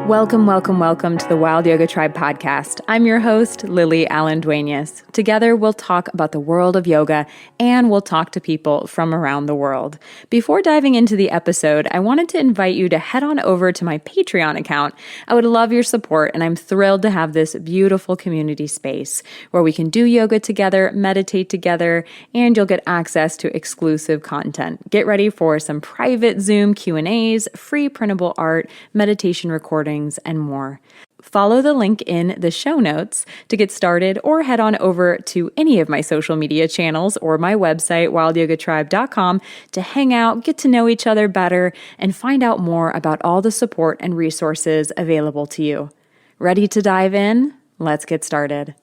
Welcome, welcome, welcome to the Wild Yoga Tribe podcast. I'm your host, Lily Allen Duenas. Together, we'll talk about the world of yoga and we'll talk to people from around the world. Before diving into the episode, I wanted to invite you to head on over to my Patreon account. I would love your support, and I'm thrilled to have this beautiful community space where we can do yoga together, meditate together, and you'll get access to exclusive content. Get ready for some private Zoom Q&As, free printable art, meditation recordings, and more. Follow the link in the show notes to get started, or head on over to any of my social media channels or my website, wildyogatribe.com, to hang out, get to know each other better, and find out more about all the support and resources available to you. Ready to dive in? Let's get started.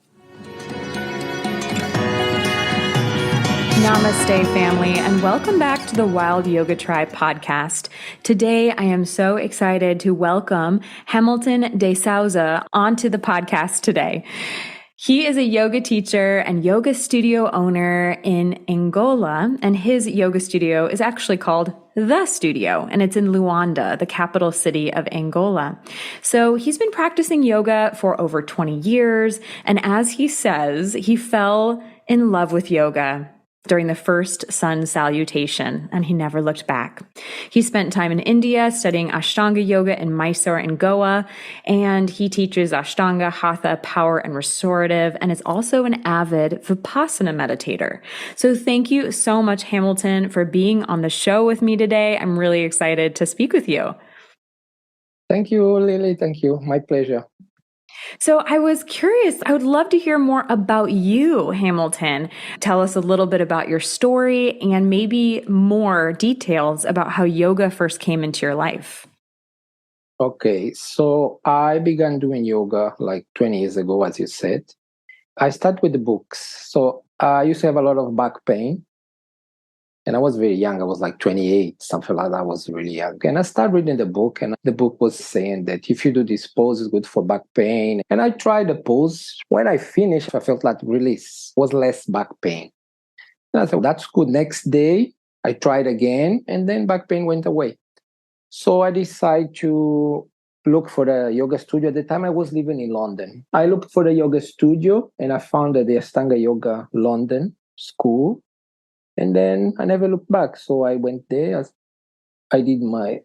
Namaste, family, and welcome back to the Wild Yoga Tribe podcast. Today, I am so excited to welcome Hamilton De Sousa onto the podcast today. He is a yoga teacher and yoga studio owner in Angola, and his yoga studio is actually called The Studio, and it's in Luanda, the capital city of Angola. So he's been practicing yoga for over 20 years, and as he says, he fell in love with yoga during the first sun salutation, and he never looked back. He spent time in India studying Ashtanga yoga in Mysore and Goa, and he teaches Ashtanga, Hatha, power, and restorative, and is also an avid Vipassana meditator. So thank you so much, Hamilton, for being on the show with me today. I'm really excited to speak with you. Thank you, Lily. Thank you. My pleasure. So I was curious, I would love to hear more about you, Hamilton. Tell us a little bit about your story and maybe more details about how yoga first came into your life. Okay, so I began doing yoga like 20 years ago, as you said. I started with the books. So I used to have a lot of back pain. And I was very young. I was like 28, something like that. I was really young. And I started reading the book, and the book was saying that if you do this pose, it's good for back pain. And I tried the pose. When I finished, I felt like release was less back pain. And I thought, that's good. Next day, I tried again, and then back pain went away. So I decided to look for a yoga studio. At the time, I was living in London. I looked for the yoga studio, and I found the Ashtanga Yoga London school. And then I never looked back. So I went there. I did I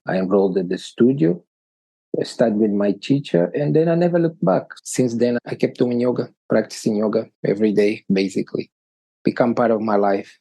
enrolled at the studio. I started with my teacher, and then I never looked back. Since then, I kept doing yoga, practicing yoga every day, basically. Become part of my life.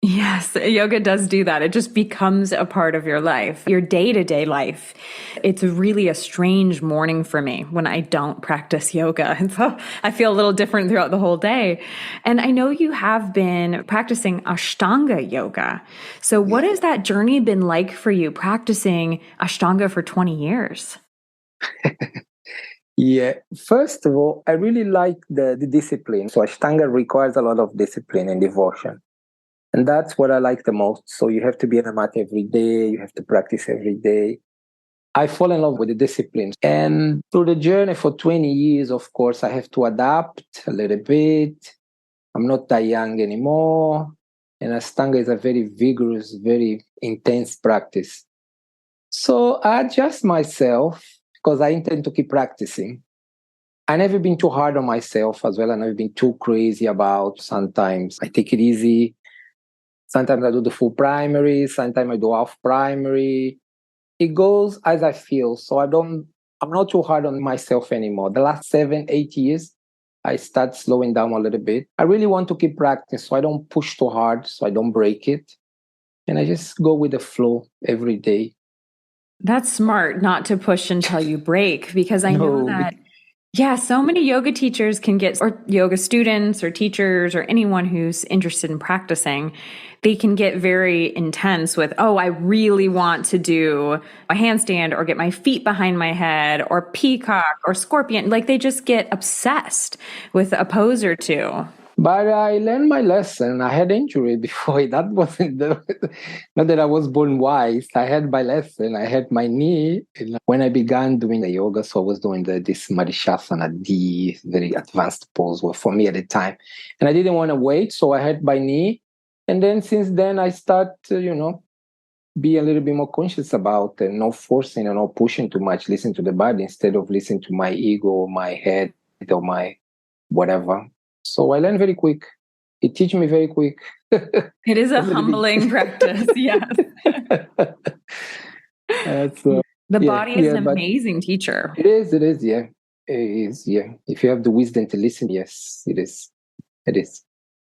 Yes, yoga does do that. It just becomes a part of your life, your day-to-day life. It's really a strange morning for me when I don't practice yoga. And so I feel a little different throughout the whole day. And I know you have been practicing Ashtanga yoga. So what has that journey been like for you, practicing Ashtanga for 20 years? Yeah, first of all, I really like the discipline. So Ashtanga requires a lot of discipline and devotion. And that's what I like the most. So you have to be on the mat every day. You have to practice every day. I fall in love with the discipline. And through the journey for 20 years, of course, I have to adapt a little bit. I'm not that young anymore. And Ashtanga is a very vigorous, very intense practice. So I adjust myself because I intend to keep practicing. I never been too hard on myself as well. I never been too crazy about. Sometimes I take it easy. Sometimes I do the full primary. Sometimes I do half primary. It goes as I feel. So I'm not too hard on myself anymore. The last 7, 8 years, I start slowing down a little bit. I really want to keep practicing, so I don't push too hard, so I don't break it. And I just go with the flow every day. That's smart, not to push until you break, because I know that so many yoga teachers can get, or yoga students or teachers or anyone who's interested in practicing, they can get very intense with, oh, I really want to do a handstand or get my feet behind my head or peacock or scorpion. Like they just get obsessed with a pose or two. But I learned my lesson. I had injury before. That wasn't not that I was born wise. I had my lesson. I had my knee. And when I began doing the yoga, so I was doing this Marishasana D, very advanced pose for me at the time. And I didn't want to wait, so I had my knee. And then since then, I start to, be a little bit more conscious about and not forcing and not pushing too much, listen to the body instead of listening to my ego or my head or my whatever. So I learn very quick. It teach me very quick. It is a humbling practice, yes. The body is an amazing teacher. It is, yeah. It is, yeah. If you have the wisdom to listen, yes, it is. It is.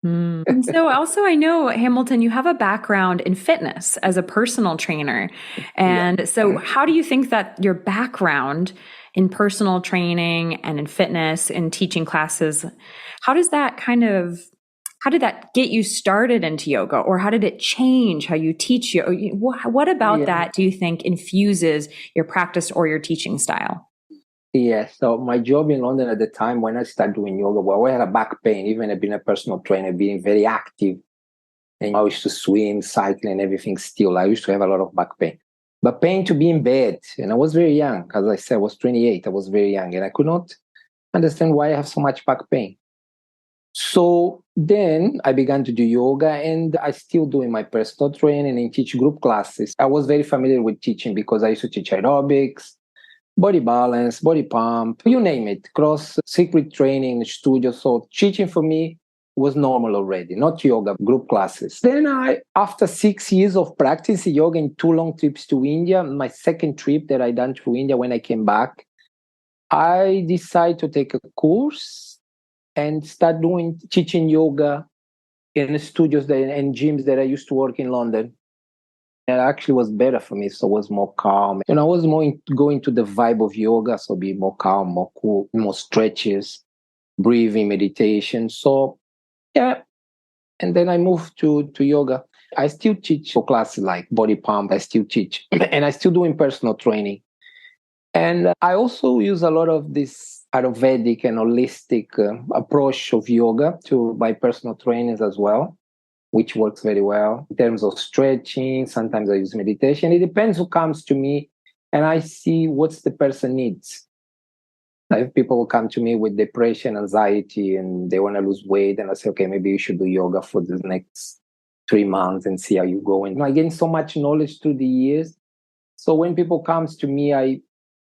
And so also I know, Hamilton, you have a background in fitness as a personal trainer. And so how do you think that your background in personal training and in fitness and teaching classes, how did that get you started into yoga, or how did it change how you teach yoga? What about that do you think infuses your practice or your teaching style? Yeah, so my job in London at the time when I started doing yoga, well, I had a back pain, even I've been a personal trainer, being very active. And I used to swim, cycling, everything still. I used to have a lot of back pain. But pain to be in bed. And I was very young. As I said, I was 28. I was very young. And I could not understand why I have so much back pain. So then I began to do yoga, and I still doing my personal training and teach group classes. I was very familiar with teaching because I used to teach aerobics, body balance, body pump, you name it, cross secret training studio. So teaching for me was normal already, not yoga, group classes. Then after 6 years of practicing yoga in 2 long trips to India, my second trip that I done to India, when I came back, I decided to take a course and start teaching yoga in the studios and gyms that I used to work in London. It actually was better for me, so it was more calm. I was more going to the vibe of yoga, so be more calm, more cool, more stretches, breathing, meditation. So, yeah. And then I moved to yoga. I still teach for classes like body pump. I still teach, and I still doing personal training. And I also use a lot of this Ayurvedic and holistic approach of yoga to my personal trainings as well, which works very well in terms of stretching. Sometimes I use meditation. It depends who comes to me, and I see what the person needs. If people come to me with depression, anxiety, and they want to lose weight, and I say, okay, maybe you should do yoga for the next 3 months and see how you go. And I gain so much knowledge through the years. So when people comes to me,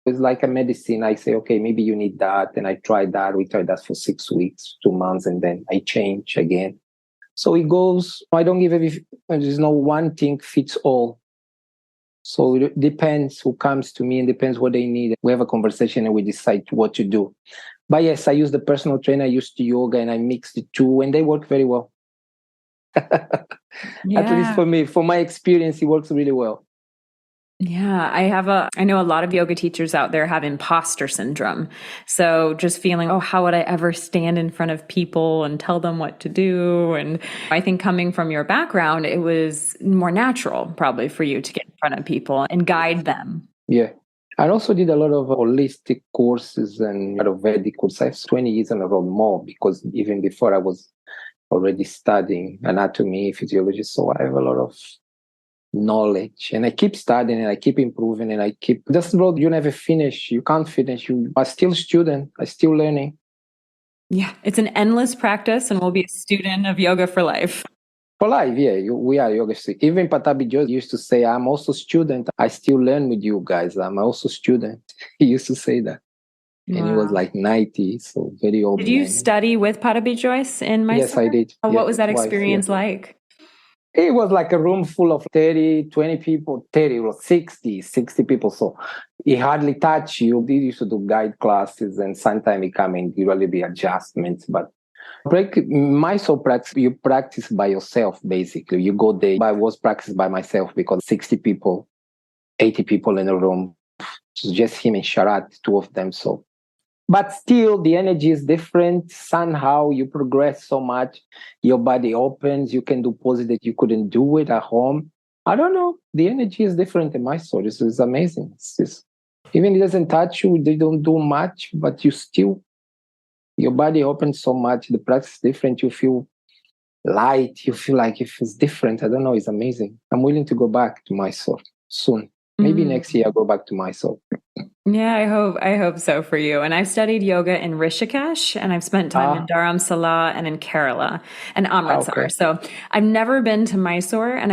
it's like a medicine. I say, okay, maybe you need that. And I try that. We try that for 6 weeks, 2 months, and then I change again. So it goes, I don't give there's no one thing fits all. So it depends who comes to me and depends what they need. We have a conversation and we decide what to do. But yes, I use the personal trainer, I use the yoga, and I mix the two, and they work very well. At least for me, for my experience, it works really well. Yeah, I know a lot of yoga teachers out there have imposter syndrome. So just feeling, oh, how would I ever stand in front of people and tell them what to do? And I think coming from your background, it was more natural probably for you to get in front of people and guide them. Yeah. I also did a lot of holistic courses and Ayurvedic courses. I have 20 years and a lot more, because even before I was already studying anatomy, physiology. So I have a lot of knowledge, and I keep studying and I keep improving, and I keep this road. You never finish. You can't finish. You are still student. I'm still learning. Yeah, it's an endless practice, and we'll be a student of yoga for life. For life, yeah, we are yoga students. Even Patabi Joe used to say, I'm also student. I still learn with you guys. I'm also student. He used to say that. And he was like 90, so very old. Did you study with Patabi Joyce in Mysore? Yes, I did. What was that experience like? It was like a room full of 30, 20 people, 30 or 60 people. So he hardly touched you. He used to do guide classes, and sometimes he come in, usually be adjustments. But Mysore practice, you practice by yourself, basically. You go there. I was practicing by myself because 60 people, 80 people in a room. Just him and Sharat, 2 of them. So, but still the energy is different. Somehow you progress so much. Your body opens. You can do poses that you couldn't do it at home. I don't know. The energy is different in Mysore. This is amazing. Even it doesn't touch you. They don't do much, but you still, your body opens so much. The practice is different. You feel light. You feel like it feels different. I don't know. It's amazing. I'm willing to go back to Mysore soon. Maybe next year I'll go back to Mysore. Yeah, I hope so for you. And I've studied yoga in Rishikesh, and I've spent time in Ah, Dharamsala and in Kerala and okay. Amritsar. So I've never been to Mysore, and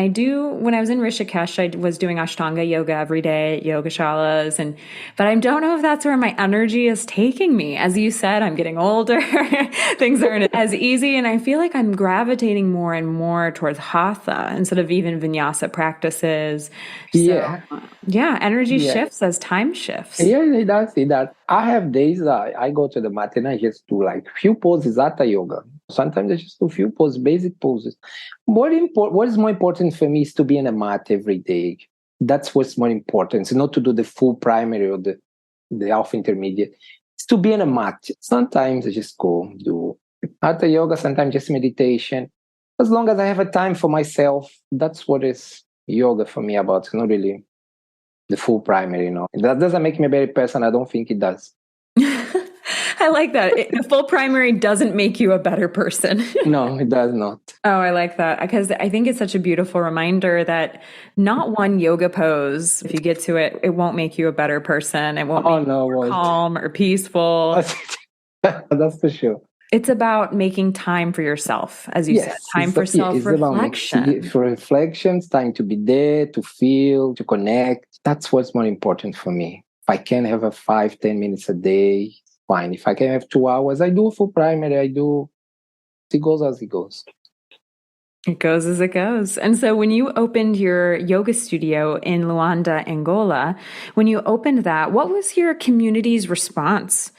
when I was in Rishikesh, I was doing Ashtanga yoga every day at yogashalas, but I don't know if that's where my energy is taking me. As you said, I'm getting older. Things aren't as easy, and I feel like I'm gravitating more and more towards Hatha instead of even vinyasa practices. So Yeah, yeah, energy yeah. shifts as time shifts. Yeah, it does. It does. I have days I go to the mat and I just do like few poses Hatha yoga. Sometimes I just do few poses, basic poses. What is more important for me is to be in a mat every day. That's what's more important. It's not to do the full primary or the alpha intermediate. It's to be in a mat. Sometimes I just go do Hatha yoga, sometimes just meditation. As long as I have a time for myself, that's what is yoga for me about. It's not really the full primary, That doesn't make me a better person. I don't think it does. I like that. The full primary doesn't make you a better person. No, it does not. Oh, I like that because I think it's such a beautiful reminder that not one yoga pose, if you get to it, it won't make you a better person. It won't Oh make you no, more what? calm or peaceful. That's for sure. It's about making time for yourself, as you said, Yes, time for it's about self-reflection. for reflections, time to be there, to feel, to connect. That's what's more important for me. If I can have a 5, 10 minutes a day, fine. If I can have 2 hours, I do full primary. I do. It goes as it goes. It goes as it goes. And so when you opened your yoga studio in Luanda, Angola, when you opened that, what was your community's response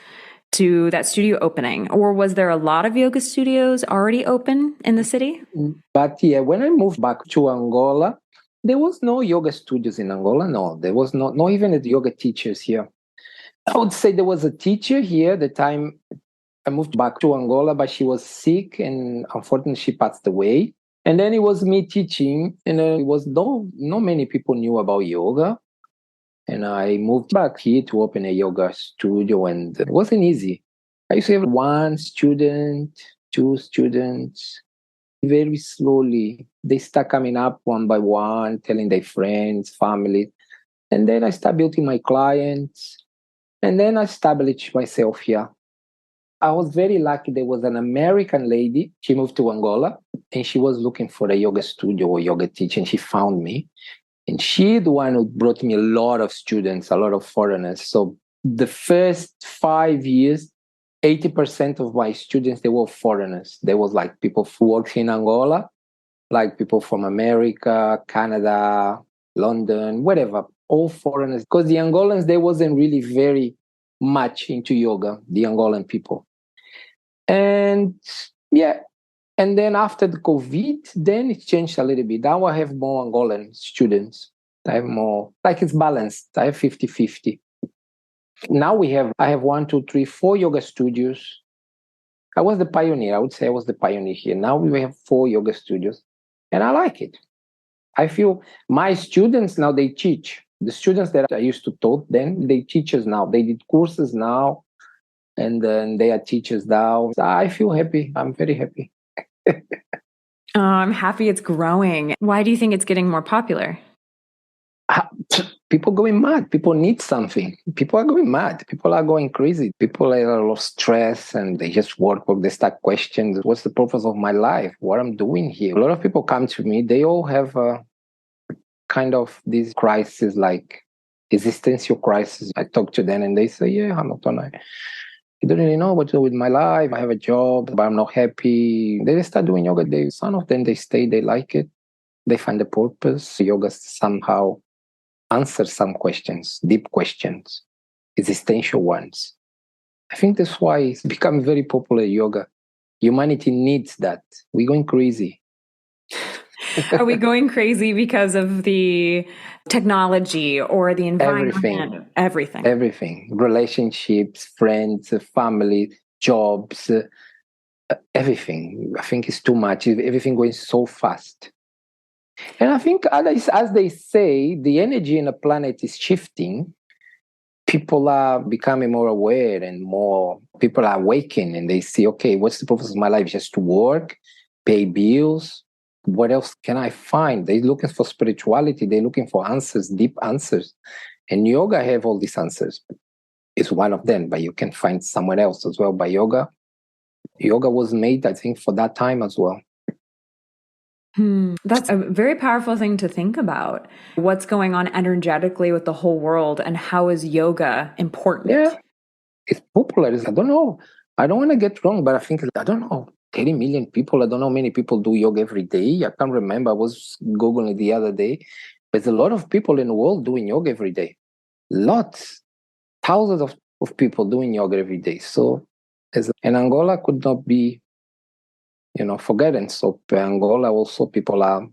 to that studio opening? Or was there a lot of yoga studios already open in the city? But yeah, when I moved back to Angola, there was no yoga studios in Angola. No, there was not even the yoga teachers here. I would say there was a teacher here the time I moved back to Angola, but she was sick and unfortunately she passed away. And then it was me teaching, and it was no many people knew about yoga. And I moved back here to open a yoga studio, and it wasn't easy. I used to have one student, two students. Very slowly, they start coming up one by one, telling their friends, family. And then I start building my clients. And then I established myself here. I was very lucky. There was an American lady. She moved to Angola and she was looking for a yoga studio or yoga teacher. And she found me. And she the one who brought me a lot of students, a lot of foreigners. So the first 5 years, 80% of my students, they were foreigners. There was like people who worked in Angola, like people from America, Canada, London, whatever, all foreigners. Because the Angolans, they wasn't really very much into yoga, the Angolan people. And yeah, and then after the COVID, then it changed a little bit. Now I have more Angolan students. I have more, like it's balanced. I have 50-50. Now I have 1, 2, 3, 4 yoga studios. I was the pioneer. I would say I was the pioneer here. Now we have 4 yoga studios and I like it. I feel my students now, they teach. The students that I used to taught then, they teachers now. They did courses now and then they are teachers now. So I feel happy. I'm very happy. I'm happy it's growing. Why do you think it's getting more popular? Ah, people going mad. People need something. People are going mad. People are going crazy. People are a lot of stress and they just work. They start questions. What's the purpose of my life? What I'm doing here? A lot of people come to me. They all have a kind of this crisis, like existential crisis. I talk to them and they say, "Yeah, Hamilton, I don't really know what to do with my life. I have a job, but I'm not happy." They start doing yoga. Some of them, they stay. They like it. They find the purpose. Yoga somehow answer some questions, deep questions, existential ones. I think that's why it's become very popular yoga. Humanity needs that. We're going crazy. Are we going crazy because of the technology or the Everything, environment? Everything. everything. Relationships, friends, family, jobs, everything. I think it's too much. Everything going so fast. And I think, as they say, the energy in the planet is shifting. People are becoming more aware and more people are awakening and they see, okay, what's the purpose of my life? Just to work, pay bills. What else can I find? They're looking for spirituality. They're looking for answers, deep answers. And yoga have all these answers. is one of them, but you can find somewhere else as well. But yoga was made, I think, for that time as well. That's a very powerful thing to think about. What's going on energetically with the whole world, and how is yoga important? Yeah, it's popular. I don't know. I don't want to get wrong, but I think, I don't know, 30 million people. I don't know how many people do yoga every day. I can't remember. I was Googling the other day. There's a lot of people in the world doing yoga every day. Lots, thousands of people doing yoga every day. So, and Angola could not be, forgotten. So Angola also, people are,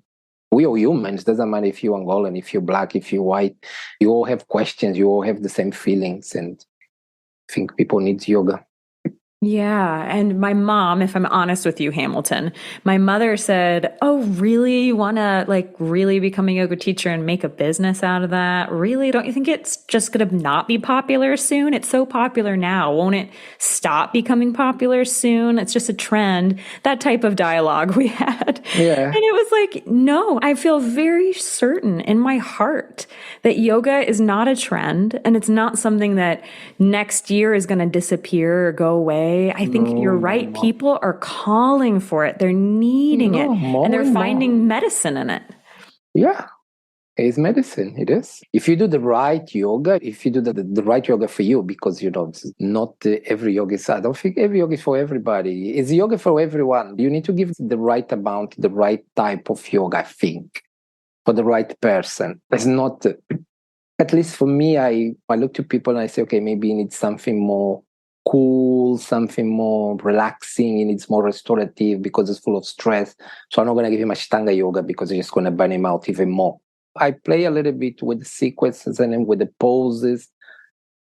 we are humans. Doesn't matter if you're Angolan, if you're black, if you're white. You all have questions. You all have the same feelings. And I think people need yoga. Yeah. And my mom, if I'm honest with you, Hamilton, my mother said, "Oh, really? You want to really become a yoga teacher and make a business out of that? Really? Don't you think it's just going to not be popular soon? It's so popular now. Won't it stop becoming popular soon? It's just a trend." That type of dialogue we had. Yeah. And it was like, no, I feel very certain in my heart that yoga is not a trend, and it's not something that next year is going to disappear or go away. I think you're right. No. People are calling for it. They're needing it, and they're finding medicine in it. Yeah, it's medicine. It is. If you do the right yoga, if you do the right yoga for you, because not every yoga is. I don't think every yoga is for everybody. It's yoga for everyone. You need to give the right amount, the right type of yoga, I think, for the right person. It's not. At least for me, I look to people and I say, okay, maybe you need something more cool, something more relaxing. It needs more restorative because it's full of stress. So I'm not going to give him Ashtanga yoga because it's just going to burn him out even more. I play a little bit with the sequences and then with the poses,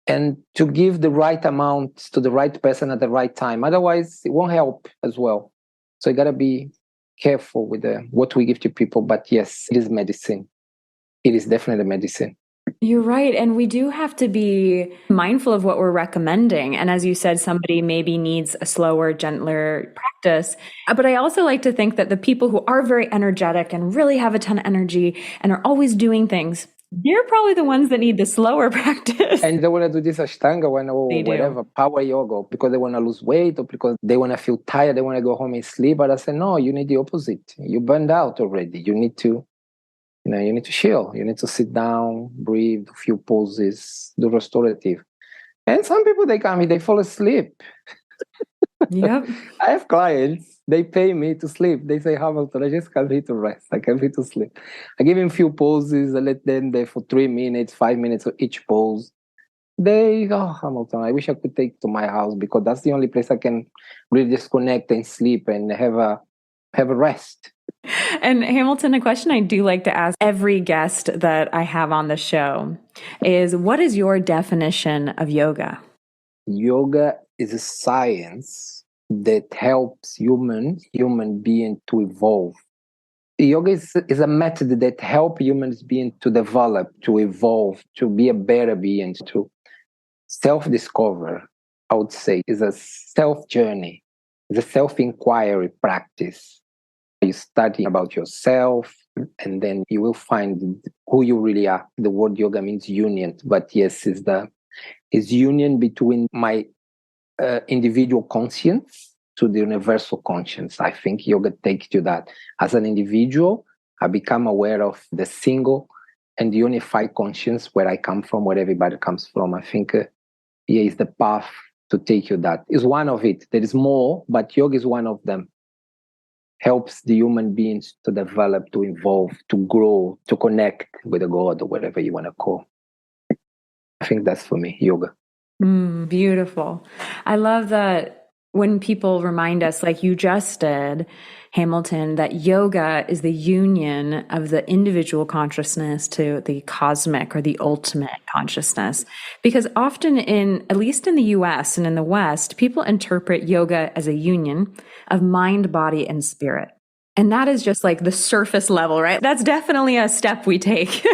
and to give the right amount to the right person at the right time. Otherwise, it won't help as well. So you got to be careful with what we give to people. But yes, it is medicine. It is definitely medicine. You're right. And we do have to be mindful of what we're recommending. And as you said, somebody maybe needs a slower, gentler practice. But I also like to think that the people who are very energetic and really have a ton of energy and are always doing things, they're probably the ones that need the slower practice. And they want to do this Ashtanga or whatever, power yoga, because they want to lose weight or because they want to feel tired. They want to go home and sleep. But I said, no, you need the opposite. You burned out already. You need to you need to chill. You need to sit down, breathe, a few poses, do restorative. And some people, they come here, they fall asleep. Yep. I have clients, they pay me to sleep. They say, Hamilton, I just come here to rest. I come here to sleep. I give them a few poses. I let them there for 3 minutes, 5 minutes of each pose. They go, Hamilton, I wish I could take to my house because that's the only place I can really disconnect and sleep and have a rest. And Hamilton, a question I do like to ask every guest that I have on the show is, what is your definition of yoga? Yoga is a science that helps human beings to evolve. Yoga is a method that helps human beings to develop, to evolve, to be a better being, to self-discover. I would say is a self-journey, it's a self-inquiry practice. You study about yourself, and then you will find who you really are. The word yoga means union, but yes, is union between my individual conscience to the universal conscience. I think yoga takes you that. As an individual, I become aware of the single and the unified conscience where I come from, where everybody comes from. I think is the path to take you that. Is one of it. There is more, but yoga is one of them. Helps the human beings to develop, to evolve, to grow, to connect with the God or whatever you want to call. I think that's for me, yoga. Beautiful. I love that when people remind us, like you just did, Hamilton, that yoga is the union of the individual consciousness to the cosmic or the ultimate consciousness. Because often at least in the US and in the West, people interpret yoga as a union of mind, body, and spirit. And that is just like the surface level, right? That's definitely a step we take.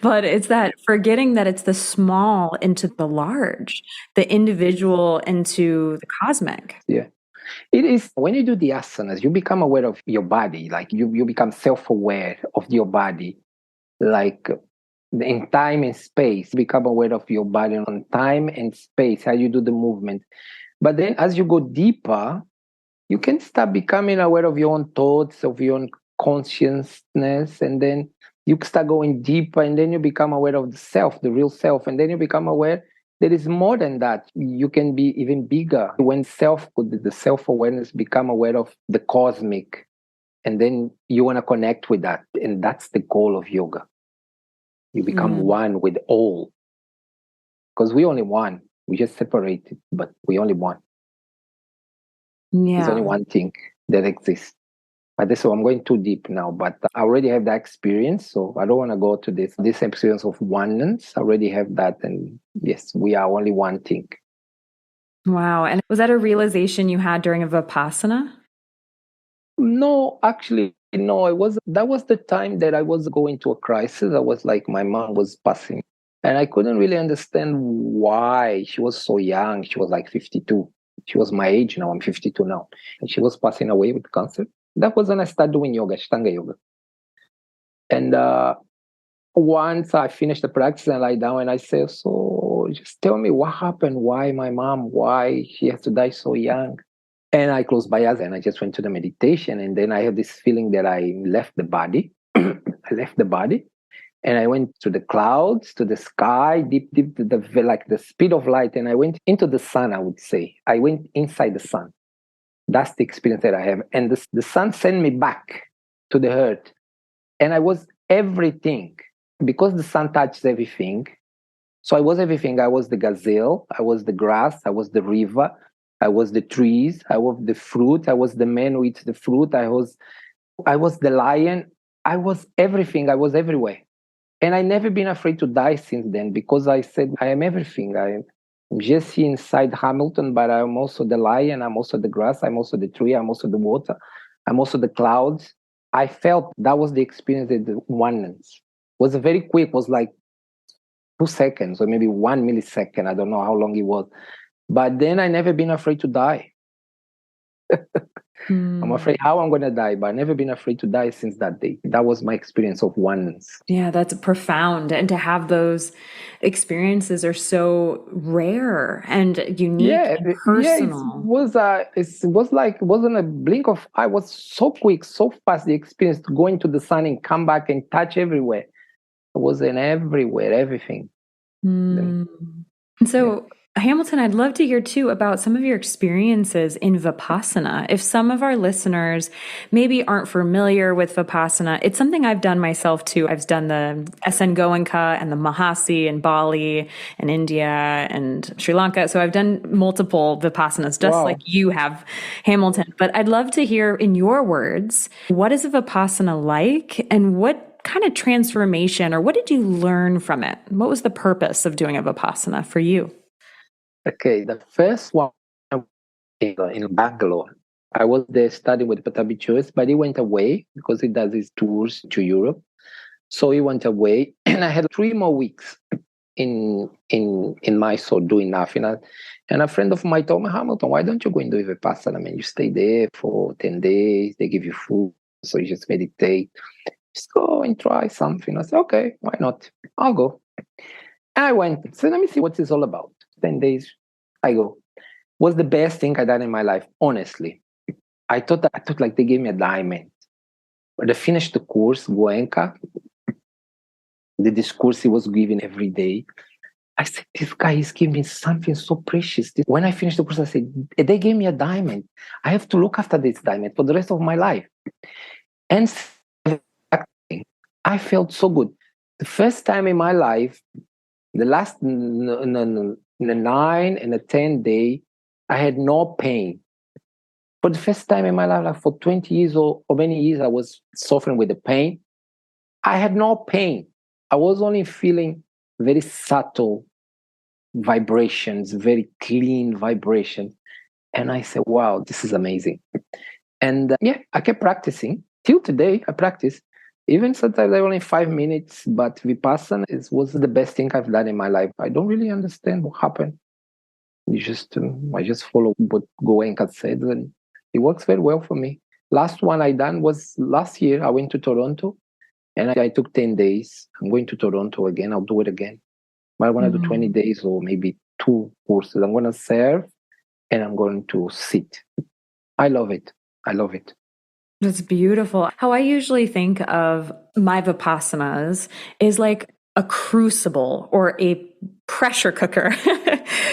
But it's that forgetting that it's the small into the large, the individual into the cosmic. Yeah. It is when you do the asanas, you become aware of your body, like you become self-aware of your body. Like in time and space. Become aware of your body on time and space, how you do the movement. But then as you go deeper, you can start becoming aware of your own thoughts, of your own consciousness, and then you start going deeper, and then you become aware of the self, the real self, and then you become aware there is more than that. You can be even bigger when the self-awareness become aware of the cosmic, and then you want to connect with that, and that's the goal of yoga. You become one with all, because we only one. We just separated, but we only one. Yeah. There's only one thing that exists. But so I'm going too deep now, but I already have that experience, so I don't want to go to this experience of oneness. I already have that, and yes, we are only one thing. Wow. And was that a realization you had during a Vipassana? No, actually, no. That was the time that I was going to a crisis. I was like, my mom was passing, and I couldn't really understand why. She was so young. She was like 52. She was my age now. I'm 52 now, and she was passing away with cancer. That was when I started doing yoga, Ashtanga yoga. And once I finished the practice and lie down, and I said, so just tell me what happened, why my mom, why she has to die so young. And I closed my eyes and I just went to the meditation. And then I had this feeling that I left the body. I left the body and I went to the clouds, to the sky, deep, like the speed of light. And I went into the sun, I would say. I went inside the sun. That's the experience that I have. And the sun sent me back to the earth. And I was everything. Because the sun touches everything. So I was everything. I was the gazelle. I was the grass. I was the river. I was the trees. I was the fruit. I was the man who eats the fruit. I was the lion. I was everything. I was everywhere. And I never been afraid to die since then, because I said, I am everything. I'm just here inside Hamilton, but I'm also the lion. I'm also the grass. I'm also the tree. I'm also the water. I'm also the clouds. I felt that was the experience of the oneness. It was very quick. It was like 2 seconds or maybe 1 millisecond. I don't know how long it was. But then I never been afraid to die. I'm afraid how I'm going to die, but I've never been afraid to die since that day. That was my experience of oneness. Yeah, that's profound. And to have those experiences are so rare and unique and personal. It wasn't a blink of eye. It was so quick, so fast, the experience to go into the sun and come back and touch everywhere. It was in everywhere, everything. So, Hamilton, I'd love to hear too about some of your experiences in Vipassana. If some of our listeners maybe aren't familiar with Vipassana, it's something I've done myself too. I've done the SN Goenka and the Mahasi in Bali and India and Sri Lanka. So I've done multiple Vipassanas, just like you have, Hamilton. But I'd love to hear in your words, what is a Vipassana like and what kind of transformation or what did you learn from it? What was the purpose of doing a Vipassana for you? Okay, the first one in Bangalore. I was there studying with Patabi Choice, but he went away because he does his tours to Europe. So he went away, and I had 3 more weeks in Mysore doing nothing. And a friend of mine told me, Hamilton, why don't you go and do Vipassana? I mean, you stay there for 10 days, they give you food, so you just meditate. Just go and try something. I said, okay, why not? I'll go. And I went. So let me see what it's all about. 10 days, I go. Was the best thing I done in my life, honestly. I thought like they gave me a diamond. But I finished the course, Goenka, the discourse he was giving every day. I said, this guy is giving me something so precious. When I finished the course, I said, they gave me a diamond. I have to look after this diamond for the rest of my life. And I felt so good. The first time in my life, the last the 9 and the 10 day, I had no pain. For the first time in my life, like for 20 years or many years, I was suffering with the pain. I had no pain. I was only feeling very subtle vibrations, very clean vibrations. And I said, wow, this is amazing. And I kept practicing. Till today, I practice. Even sometimes I only 5 minutes, but Vipassana was the best thing I've done in my life. I don't really understand what happened. I just follow what Goenka said, and it works very well for me. Last one I done was last year. I went to Toronto, And I took 10 days. I'm going to Toronto again. I'll do it again. But I want to do 20 days or maybe 2 courses. I'm going to serve and I'm going to sit. I love it. I love it. That's beautiful. How I usually think of my Vipassanas is like a crucible or a pressure cooker.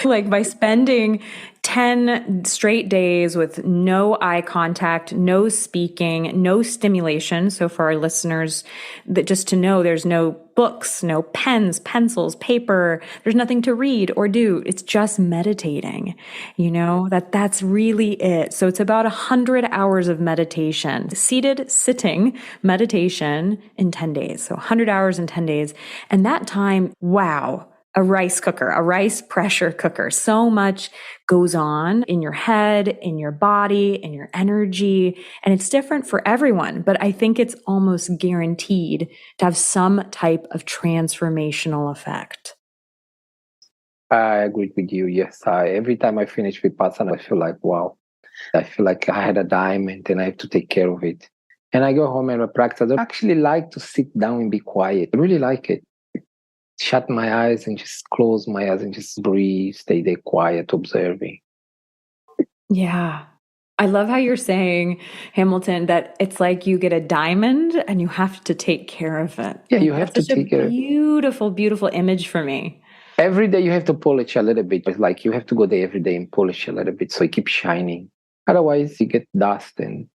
Like by spending 10 straight days with no eye contact, no speaking, no stimulation. So for our listeners, that just to know there's no books, no pens, pencils, paper, there's nothing to read or do. It's just meditating, that's really it. So it's about 100 hours of meditation, seated, sitting meditation in 10 days. So 100 hours in 10 days. And that time, wow. A rice cooker, a rice pressure cooker. So much goes on in your head, in your body, in your energy, and it's different for everyone. But I think it's almost guaranteed to have some type of transformational effect. I agree with you. Yes. Every time I finish Vipassana, I feel like, wow, I feel like I had a diamond and I have to take care of it. And I go home and I practice. I actually like to sit down and be quiet. I really like it. Shut my eyes and just close my eyes and just breathe, stay there quiet, observing. Yeah. I love how you're saying, Hamilton, that it's like you get a diamond and you have to take care of it. Yeah, you have to take care of it. Beautiful, beautiful image for me. Every day you have to polish a little bit. It's like you have to go there every day and polish a little bit so it keeps shining. Otherwise, you get dust and,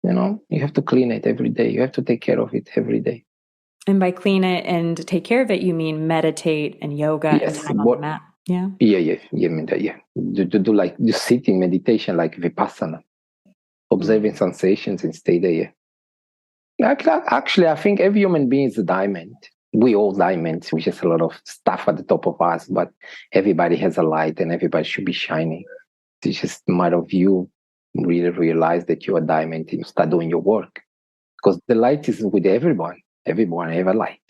you have to clean it every day. You have to take care of it every day. And by clean it and take care of it, you mean meditate and yoga and time on the mat. Yeah. Yeah. Do like you sit in meditation like Vipassana, observing sensations and stay there. Actually, I think every human being is a diamond. We all diamonds, which is a lot of stuff at the top of us, but everybody has a light and everybody should be shining. It's just a matter of you really realize that you're a diamond and you start doing your work. Because the light is with everyone. Everyone have a light.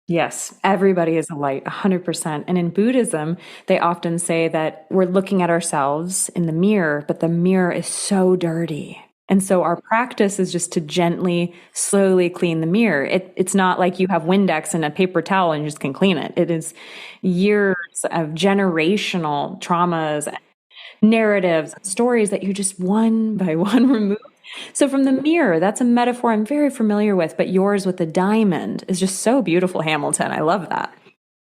Yes, everybody is a light, 100%. And in Buddhism, they often say that we're looking at ourselves in the mirror, but the mirror is so dirty. And so our practice is just to gently, slowly clean the mirror. It's not like you have Windex and a paper towel and you just can clean it. It is years of generational traumas, narratives, stories that you just one by one remove. So from the mirror, that's a metaphor I'm very familiar with, but yours with the diamond is just so beautiful, Hamilton. I love that.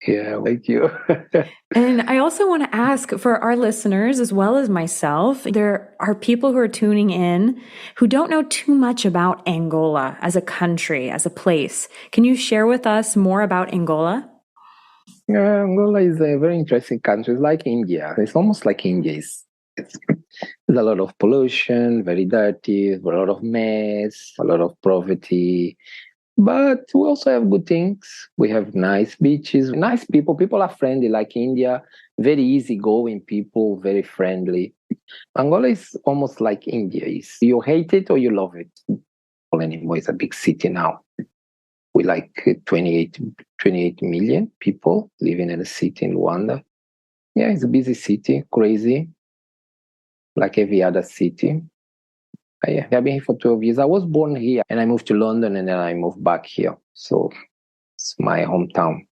Yeah, thank you. And I also want to ask for our listeners, as well as myself, there are people who are tuning in who don't know too much about Angola as a country, as a place. Can you share with us more about Angola? Yeah, Angola is a very interesting country. It's like India. It's almost like India. There's a lot of pollution, very dirty, a lot of mess, a lot of poverty. But we also have good things. We have nice beaches, nice people. People are friendly, like India. Very easygoing people, very friendly. Angola is almost like India. You hate it or you love it. Anymore, it's a big city now. We like 28 million people living in a city in Luanda. Yeah, it's a busy city, crazy, like every other city. I've been here for 12 years. I was born here and I moved to London and then I moved back here. So it's my hometown.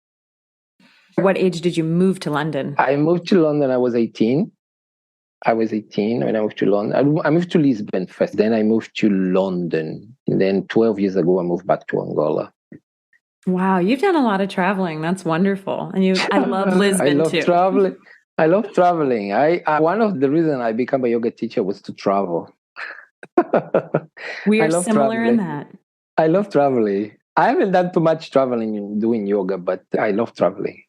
What age did you move to London? I moved to London. I was 18. I was 18 when I moved to London. I moved to Lisbon first. Then I moved to London. And then 12 years ago, I moved back to Angola. Wow, you've done a lot of traveling. That's wonderful. And I love Lisbon too. Traveling. I love traveling. One of the reasons I became a yoga teacher was to travel. We are similar in that. I love traveling. I haven't done too much traveling doing yoga, but I love traveling.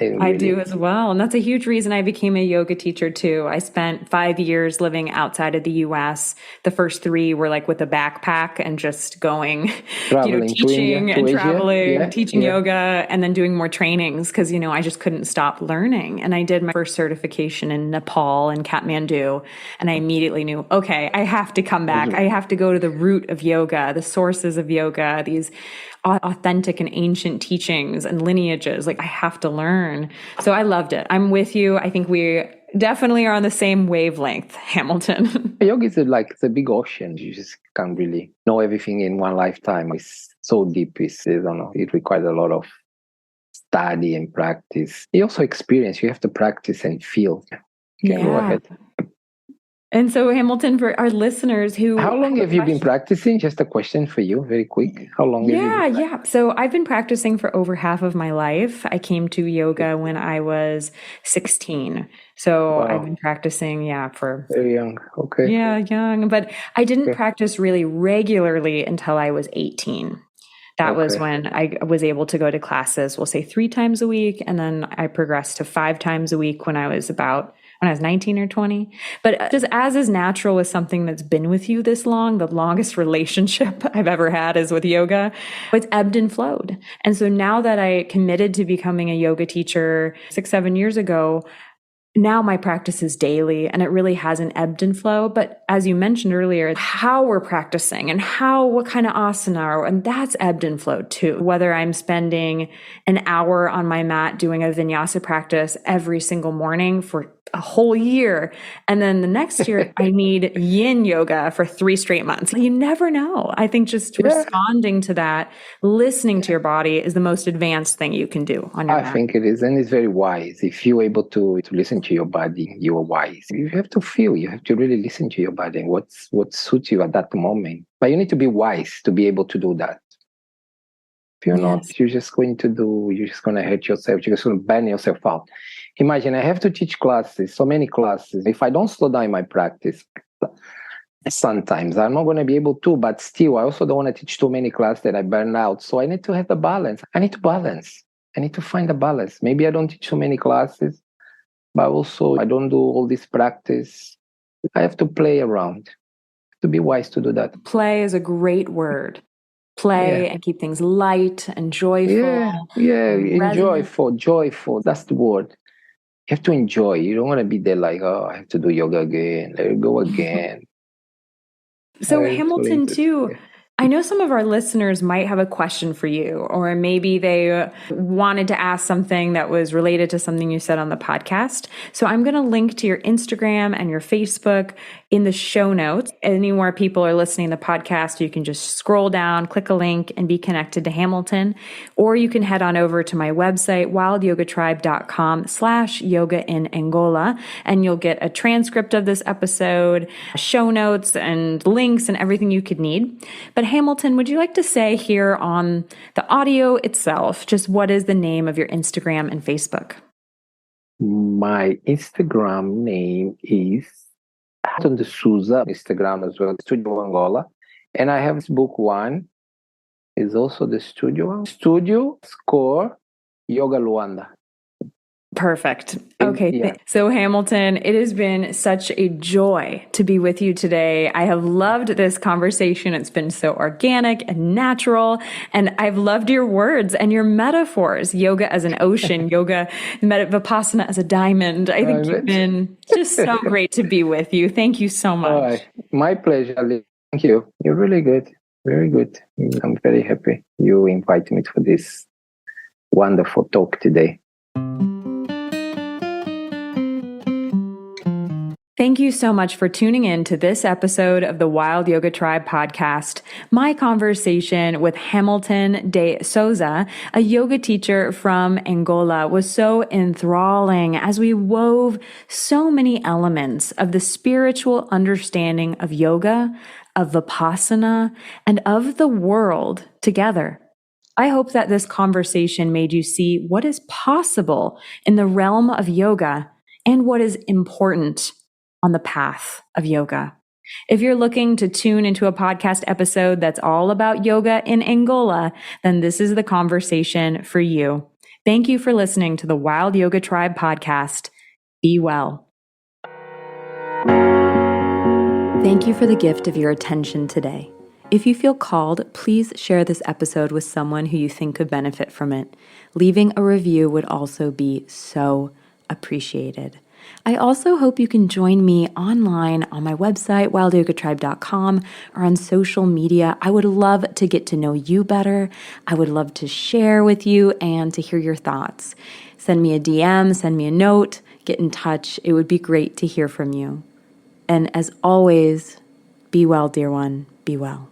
I do as well. And that's a huge reason I became a yoga teacher too. I spent 5 years living outside of the US. The first 3 were like with a backpack and just going, teaching and traveling, teaching yoga, and then doing more trainings because, I just couldn't stop learning. And I did my first certification in Nepal and Kathmandu. And I immediately knew, okay, I have to come back. I have to go to the root of yoga, the sources of yoga, these authentic and ancient teachings and lineages. Like I have to learn. So I loved it. I'm with you. I think we definitely are on the same wavelength, Hamilton. Yoga is it's a big ocean. You just can't really know everything in one lifetime. It's so deep. I don't know. It requires a lot of study and practice. You also experience. You have to practice and feel. You can go ahead. And so, Hamilton, for our listeners who... How long have you been practicing? Just a question for you, very quick. How long have you been practicing? Yeah. So I've been practicing for over half of my life. I came to yoga when I was 16. So I've been practicing, for... Very young. Okay. Yeah, young. But I didn't practice really regularly until I was 18. That was when I was able to go to classes, we'll say 3 times a week. And then I progressed to 5 times a week when I was 19 or 20. But just as is natural with something that's been with you this long, the longest relationship I've ever had is with yoga. It's ebbed and flowed. And so now that I committed to becoming a yoga teacher 6-7 years ago, now my practice is daily and it really hasn't ebbed and flow. But as you mentioned earlier, how we're practicing and what kind of asana, and that's ebbed and flowed too. Whether I'm spending an hour on my mat doing a vinyasa practice every single morning for a whole year, and then the next year I need yin yoga for 3 straight months. You never know. I think just responding to that, listening to your body is the most advanced thing you can do on your mat. I think it is, and it's very wise. If you're able to listen to your body, you are wise. You have to feel, you have to really listen to your body and what suits you at that moment. But you need to be wise to be able to do that. If you're not, you're just going to hurt yourself. You're just going to burn yourself out. Imagine I have to teach classes, so many classes. If I don't slow down my practice, sometimes I'm not going to be able to, but still, I also don't want to teach too many classes that I burn out. So I need to have the balance. I need to balance. I need to find a balance. Maybe I don't teach too many classes, but also I don't do all this practice. I have to play around, to be wise to do that. Play is a great word. Play and keep things light and joyful. Joyful. That's the word. You have to enjoy. You don't want to be there like, I have to do yoga again. Let it go again. So Hamilton, too, I know some of our listeners might have a question for you, or maybe they wanted to ask something that was related to something you said on the podcast. So I'm going to link to your Instagram and your Facebook in the show notes. Anywhere people are listening to the podcast, you can just scroll down, click a link, and be connected to Hamilton. Or you can head on over to my website, wildyogatribe.com/yoga in Angola, and you'll get a transcript of this episode, show notes, and links and everything you could need. But Hamilton, would you like to say here on the audio itself, just what is the name of your Instagram and Facebook? My Instagram name is Hamilton De Sousa, Instagram as well, Studio Angola. And I have book one, is also the Studio Score Yoga Luanda. Perfect. Okay. So Hamilton, it has been such a joy to be with you today. I have loved this conversation. It's been so organic and natural. And I've loved your words and your metaphors. Yoga as an ocean, Vipassana as a diamond. I think you've been just so great to be with you. Thank you so much. My pleasure. Thank you. You're really good. Very good. I'm very happy you invited me for this wonderful talk today. Thank you so much for tuning in to this episode of the Wild Yoga Tribe podcast. My conversation with Hamilton De Sousa, a yoga teacher from Angola, was so enthralling as we wove so many elements of the spiritual understanding of yoga, of Vipassana, and of the world together. I hope that this conversation made you see what is possible in the realm of yoga and what is important on the path of yoga. If you're looking to tune into a podcast episode that's all about yoga in Angola, then this is the conversation for you. Thank you for listening to the Wild Yoga Tribe podcast. Be well. Thank you for the gift of your attention today. If you feel called, please share this episode with someone who you think could benefit from it. Leaving a review would also be so appreciated. I also hope you can join me online on my website, wildyogatribe.com, or on social media. I would love to get to know you better. I would love to share with you and to hear your thoughts. Send me a DM, send me a note, get in touch. It would be great to hear from you. And as always, be well, dear one, be well.